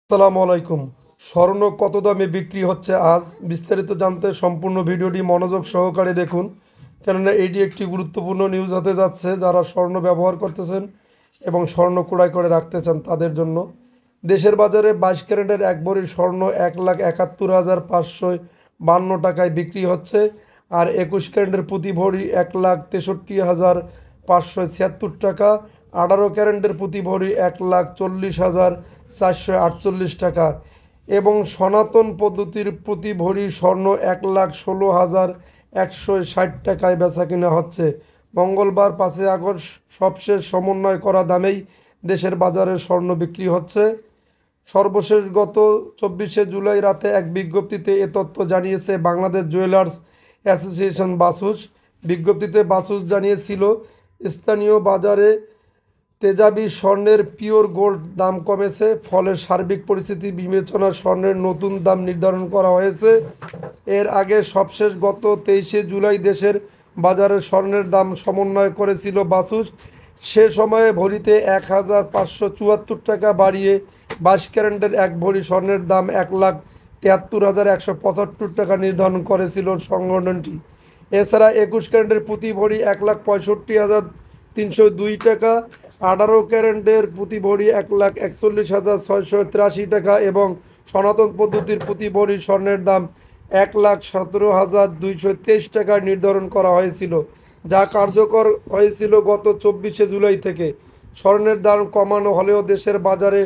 আসসালামু আলাইকুম। স্বর্ণ কত দামে বিক্রি হচ্ছে আজ বিস্তারিত জানতে সম্পূর্ণ ভিডিওটি মনোযোগ সহকারে দেখুন, কেননা এটি একটি গুরুত্বপূর্ণ নিউজ হতে যাচ্ছে। যারা স্বর্ণ ব্যবহার করতেছেন এবং স্বর্ণ ক্রয় করে রাখতে চান তাদের জন্য। দেশের বাজারে 22 ক্যারেটের এক ভরি স্বর্ণ 1,71,552 টাকায় বিক্রি হচ্ছে, আর 21 ক্যারেটের প্রতি ভরি 1,63,576 টাকা, 18 ক্যারেটের প্রতি ভরি 1,40,448 টাকা এবং সনাতন পদ্ধতির প্রতি ভরি স্বর্ণ 1,16,160 টাকায় বেচা কিনা হচ্ছে। মঙ্গলবার 5 আগস্ট সবশেষ সমন্বয় করা দামেই দেশের বাজারে স্বর্ণ বিক্রি হচ্ছে। সর্বশেষ গত 24 জুলাই রাতে এক বিজ্ঞপ্তিতে এ তথ্য জানিয়েছে বাংলাদেশ জুয়েলার্স অ্যাসোসিয়েশন বাসুস। বিজ্ঞপ্তিতে বাসুস জানিয়েছিল, স্থানীয় বাজারে তেজাবি স্বর্ণের পিওর গোল্ড দাম কমেছে, ফলে সার্বিক পরিস্থিতি বিবেচনায় স্বর্ণের নতুন দাম নির্ধারণ করা হয়েছে। এর আগে সবশেষ গত 23 জুলাই দেশের বাজারে স্বর্ণের দাম সমন্বয় করেছিল বাসুস। সে সময়ে ভরিতে 1,574 টাকা বাড়িয়ে 22 ক্যারেটের এক ভরি স্বর্ণের দাম 1,73,175 টাকা নির্ধারণ করেছিল সংগঠনটি। এছাড়া 21 ক্যারেটের প্রতি ভরি 1,65,302 টাকা, 18 ক্যারেটের প্রতি ভরি 1,41,683 টাকা এবং সনাতন পদ্ধতির প্রতি ভরি স্বর্ণের দাম 1,17,223 টাকা নির্ধারণ করা হয়েছিল, যা কার্যকর হয়েছিল গত 24 জুলাই থেকে। স্বর্ণের দাম কমানো হলেও দেশের বাজারে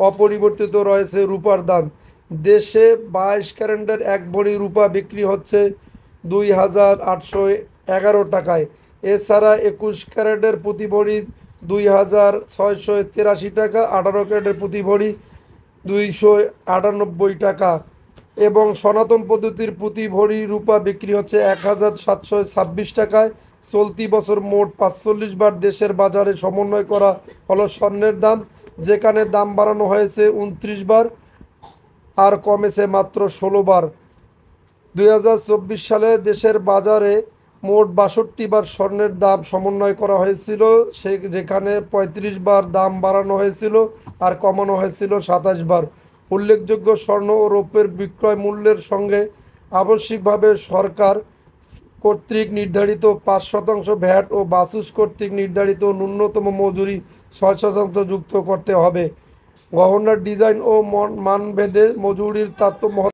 অপরিবর্তিত রয়েছে রূপার দাম। দেশে 22 ক্যারেটের এক ভরি রূপা বিক্রি হচ্ছে 2,811 টাকায়। এছাড়া 21 ক্যারেটের প্রতি ভরি 2,683 টাকা, 18 ক্যারেটের প্রতি ভরি 298 টাকা এবং সনাতন পদ্ধতির প্রতি ভরি রূপা বিক্রি হচ্ছে 1,726 টাকায়। চলতি বছর মোট 45 বার দেশের বাজারে সমন্বয় করা হলো স্বর্ণের দাম, যেখানে দাম বাড়ানো হয়েছে 29 বার আর কমেছে মাত্র 16 বার। 2024 সালে দেশের বাজারে মোট 62 বার স্বর্ণের দাম সমন্বয় করা হয়েছিল, যেখানে 35 বার দাম বাড়ানো হয়েছিল আর কমানো হয়েছিল 27 বার। উল্লেখযোগ্য, স্বর্ণ ও রৌপ্যের বিক্রয় মূল্যের সঙ্গে আবশ্যিকভাবে সরকার কর্তৃক নির্ধারিত 5% ভ্যাট ও বাসুস কর্তৃক নির্ধারিত ন্যূনতম মজুরি 6% যুক্ত করতে হবে। গহনার ডিজাইন ও মানভেদে মজুরির তারতম্য